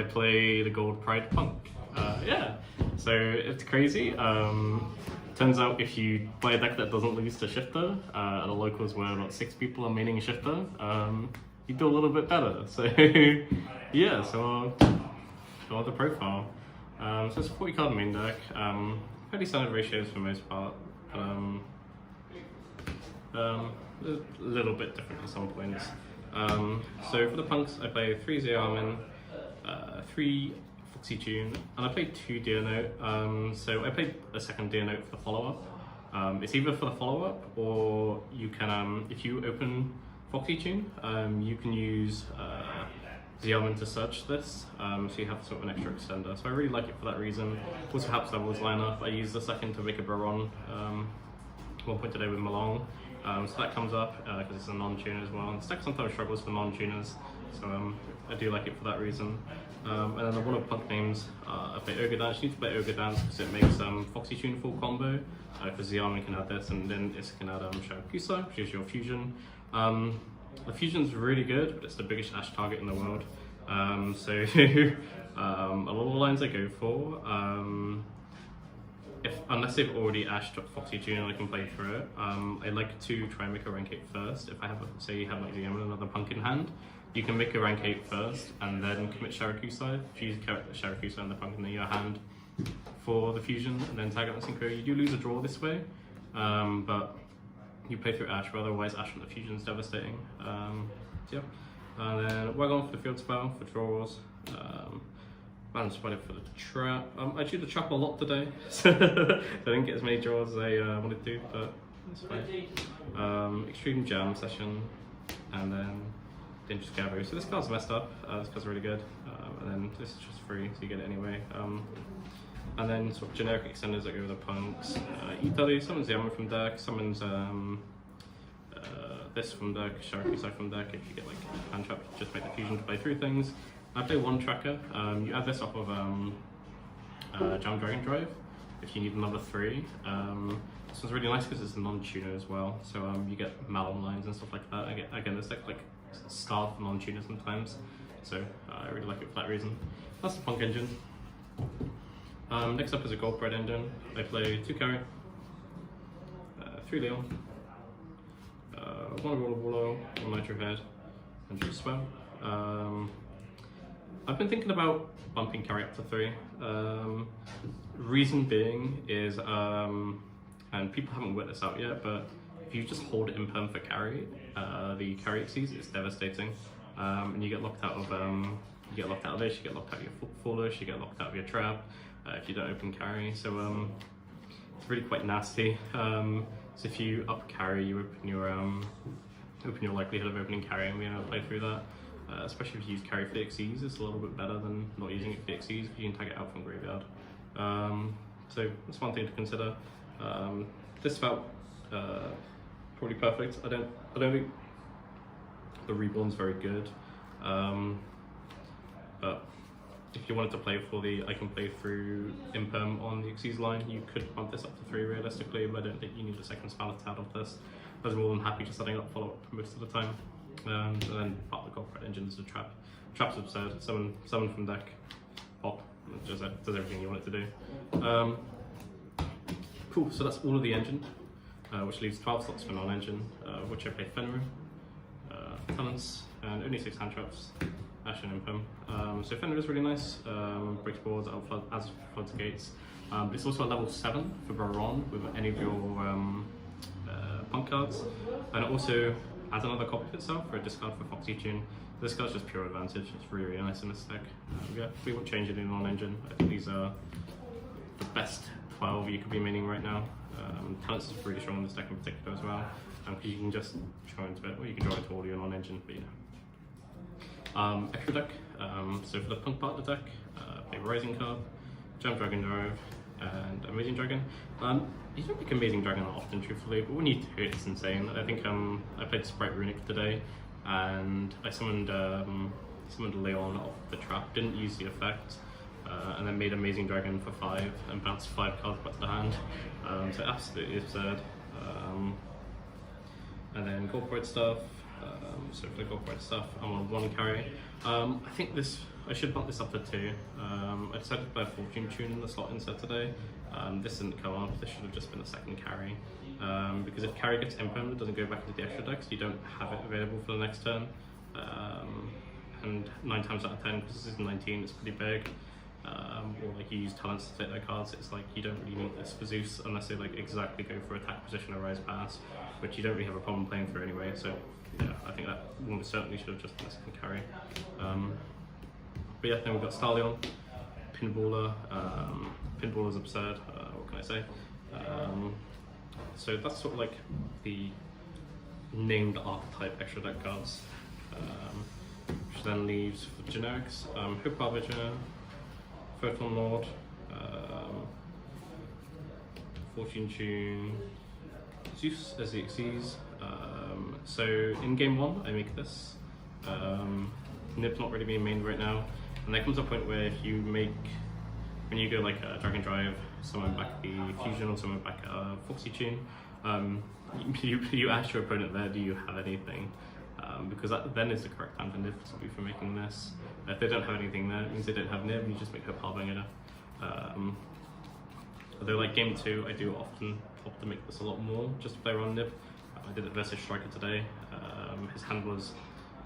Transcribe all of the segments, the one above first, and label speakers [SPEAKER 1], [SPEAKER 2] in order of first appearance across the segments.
[SPEAKER 1] play the Gold Pride Punk. Yeah, so it's crazy. Turns out if you play a deck that doesn't lose to Shifter, at the locals where about 6 people are maining Shifter, you do a little bit better. So yeah, so got the profile. So it's a 40 card main deck, fairly standard ratios for the most part, but a little bit different at some points. So for the punks, I play 3 Xiaomin, 3 Foxy Tune, and I played 2 Deer Note. So I played a second Deer Note for the follow-up. It's either for the follow-up, or you can, if you open Foxy Tune, you can use Xiaomin to search this, so you have sort of an extra extender. So I really like it for that reason. Also helps levels line up. I used the second to make a Baron one point today with Malong. So that comes up because it's a non-tuner as well. And Stack sometimes struggles for non-tuners, so I do like it for that reason. And then the one of punk names, I play Ogre Dance. You need to play Ogre Dance because it makes Foxy Tune full combo. Because Xiaomin can add this, and then it can add Sharakusa, which is your fusion. The fusion's really good, but it's the biggest Ash target in the world. So a lot of the lines I go for, unless they've already Ashed Foxy Tune and I can play through it, I like to try and make a rank 8 first. If I have, say you have like Xiaomin another punk in hand, you can make a rank 8 first and then commit Sharakusa. If you use Sharakusa and the punk in your hand for the fusion and then tag out the synchro, you do lose a draw this way, but you play through Ash, but otherwise Ash from the fusion is devastating. Yeah. And then Wagon for the field spell for draws. Balance Spider for the trap. I drew the trap a lot today, so I didn't get as many draws as I wanted to, but that's fine. Extreme Jam Session, and then Dangerous Gather. So this card's messed up. This card's really good, and then this is just free, so you get it anyway. And then sort of generic extenders that go with the punks. Itali summons Xiaomin from deck, summons this from deck, Sharakusa from deck. If you get like hand trap, just make the fusion to play through things. I play 1 tracker. You add this off of Jam Dragon Drive if you need another 3. This one's really nice because it's a non-tuner as well, so you get Malon lines and stuff like that. Again, this deck like starved non-tuner sometimes, so I really like it for that reason. That's the punk engine. Next up is a Gold Pride engine. I play 2 carry, 3 Leon, 1 Roller Wallow, 1 Nitro Head, and just Swell. I've been thinking about bumping carry up to 3. Reason being is, and people haven't worked this out yet, but if you just hold it in perm for carry, the carry exceeds, it's devastating, and you get locked out of this, you get locked out of your foolish, you get locked out of your trap if you don't open carry. So it's really quite nasty. So if you up carry, you open your likelihood of opening carry and being able to play through that. Especially if you use carry for XEs, it's a little bit better than not using it for XEs because you can tag it out from graveyard. So that's one thing to consider. This felt probably perfect. I don't think the Reborn's very good, but if you wanted to play for the I can play through Imperm on the XEs line, you could bump this up to 3 realistically, but I don't think you need a second spell out of this. I was more than happy just setting up follow-up most of the time. And then part of the Gold Pride engine is a trap. Trap's absurd. Summon from deck, pop, it does everything you want it to do. Cool, so that's all of the engine, which leaves 12 slots for non-engine, which I play Fenrir, Talents, and only 6 hand traps, Ash and Imperm. So Fenrir is really nice, breaks boards, as floods gates. But it's also a level 7 for Baron with any of your punk cards, and it also adds another copy of itself for a discard for Foxy Tune. This card's just pure advantage. It's really, really nice in this deck. Yeah, we won't change it in non-engine. I think these are the best 12 you could be maining right now. Talents is really strong in this deck in particular as well, because you can just draw into it, or you can draw into all your non-engine, but you know. Extra deck. So for the punk part of the deck, play Rising card, Jam Dragon Drive, and Amazing Dragon. You don't pick Amazing Dragon often, truthfully, but when you do, it's insane. I think I played Sprite Runic today, and I summoned Leon off the trap, didn't use the effect, and then made Amazing Dragon for 5 and bounced 5 cards back to the hand. So absolutely absurd. And then Gold Pride stuff, So if I go for stuff, I'm on 1 carry. I think I should bump this up to 2. I decided to play a Fortune Tune in the slot instead today. This didn't come up, this should have just been a 2nd carry. Because if carry gets impermed, it doesn't go back into the extra deck, so you don't have it available for the next turn. And 9 times out of 10, because this is 19, it's pretty big. Or like you use talents to take their cards, it's like you don't really need this for Zeus unless they like exactly go for attack position or rise pass, which you don't really have a problem playing through anyway. So yeah, I think that one certainly should have just been a 2nd carry. But yeah, then we've got Stallion, Pinballer. Pinballer's absurd, what can I say? So that's sort of like the named archetype extra deck cards. Which then leaves for generics, Hope Harbinger, Photon Lord, Fortune Tune, Zeus as the Xyz. So in game 1 I make this. Nib's not really being mained right now, and there comes a point where if you make, when you go like a Dragon Drive, summon back the Fusion or summon back a Foxy Tune, you ask your opponent there, do you have anything? Because that then is the correct time for Nib to be for making this. If they don't have anything there, it means they don't have Nib, and you just make Hope Harbinger. Although like game 2, I do often opt to make this a lot more, just to play around Nib. I did it versus Striker today. His hand was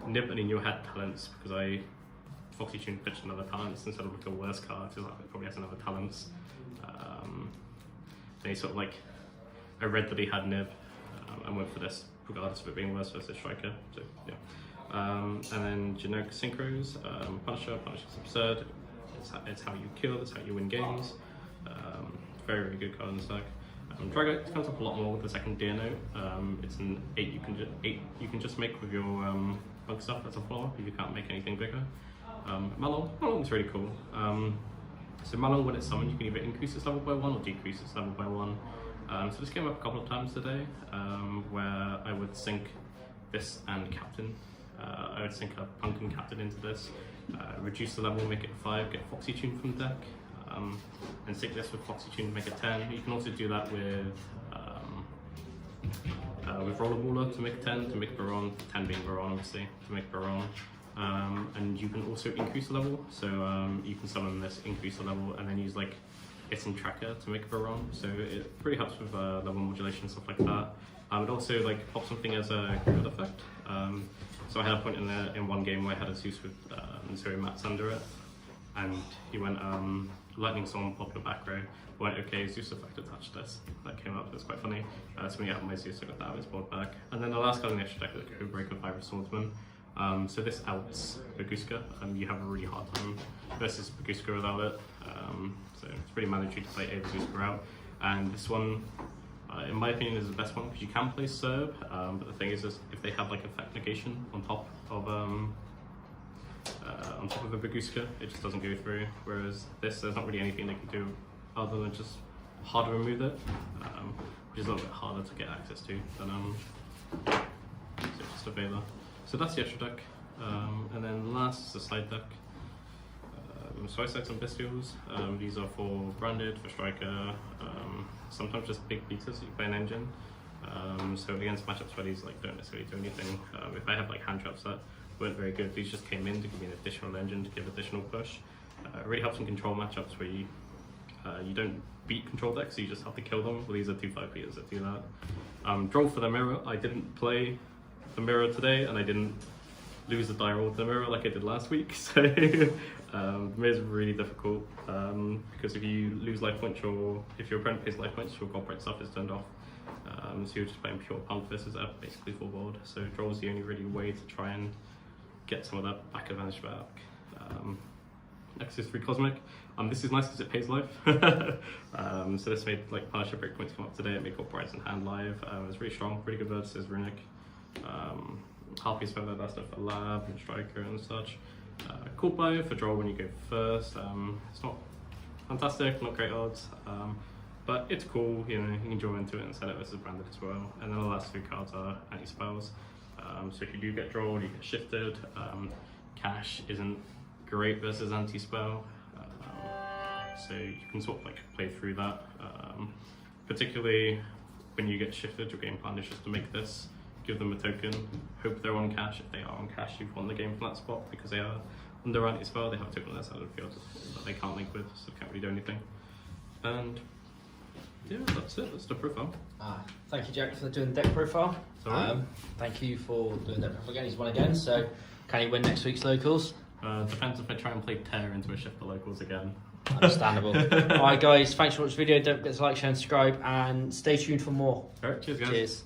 [SPEAKER 1] Nib and he knew I had talents because I Foxy Tune pitched another talents instead of like a worse card, because it probably has another talents. Then he sort of like, I read that he had Nib and went for this regardless of it being worse versus Striker. So yeah. And then generic synchros, Punisher's absurd. It's how you kill, it's how you win games. Very, very good card in the stack. Dragonite comes up a lot more with the 2nd Deer Note. It's an 8 you can just make with your bug stuff as a follow-up if you can't make anything bigger. Malong's really cool. So Malong, when it's summoned, you can either increase its level by 1 or decrease its level by 1. So this came up a couple of times today, where I would sync this and Captain. I would sync a Pumpkin Captain into this, reduce the level, make it 5, get Foxy Tune from the deck, and sync this with Foxy Tune to make it 10. You can also do that with Rollerballer to make 10, to make Baron, 10 being Baron obviously, to make Baron. And you can also increase the level, so you can summon this, increase the level, and then use like Hidden Tracker to make Baron, so it really helps with level modulation and stuff like that. It also like pops something as a grid effect. So I had a point in there in one game where I had a Zeus with 0 mats under it, and he went Lightning Storm, pop your back row. I went okay, Zeus effect attached this. That came up, it was quite funny. So when you have my Zeus, I got that out of his board back. And then the last card in the extra deck is Code Breaker, Virus Swordsman. So this outs Baguska, and you have a really hard time versus Baguska without it. So it's pretty mandatory to play a Baguska out. And this one, in my opinion, is the best one because you can play Serb, but the thing is if they have like effect negation on top of a Baguska, it just doesn't go through. Whereas this, there's not really anything they can do other than just hard to remove it, which is a little bit harder to get access to than so just a Vela. So that's the extra deck, and then last is the side deck. So I set some Bestials. These are for Branded, for Striker, sometimes just big beaters that you play an engine. So against matchups where these like don't necessarily do anything. If I have like hand traps that weren't very good, these just came in to give me an additional engine to give additional push. It really helps in control matchups where you don't beat control decks, so you just have to kill them. Well, these are 2/5 beaters that do that. Draw for the mirror. I didn't play the mirror today, and I didn't lose the die roll with the mirror like I did last week. So the mirror is really difficult because if you lose life points, or if your opponent pays life points, your corporate stuff is turned off. So you're just playing pure pump versus up, basically full board. So draw is the only really way to try and get some of that back advantage back. Next is 3 Cosmic. This is nice because it pays life. So this made like Punisher breakpoints come up today. It made Corporites and Hand live. It was really strong, pretty good versus Runic. Harpy's feather, that's stuff for Lab and Striker and such. Cool buy for draw when you go first. It's not fantastic, not great odds, but it's cool. You know, you can draw into it and set it versus Branded as well. And then the last 3 cards are anti-spells. So if you do get drawn, you get shifted. Cash isn't great versus anti-spell, so you can sort of like play through that. Particularly when you get shifted, your game plan is just to make this give them a token, hope they're on cash. If they are on cash, you've won the game from that spot because they are under anti-spell. They have a token on their side of the field that they can't link with, so they can't really do anything. And yeah, that's it. That's the profile.
[SPEAKER 2] Thank you, Jack, for doing the deck profile. Thank you for doing the deck profile again. He's won again, so can he win next week's locals?
[SPEAKER 1] Depends if I try and play Tear into a shift the locals again.
[SPEAKER 2] Understandable. Alright guys, thanks for watching the video. Don't forget to like, share and subscribe, and stay tuned for more.
[SPEAKER 1] Alright, cheers guys.
[SPEAKER 2] Cheers.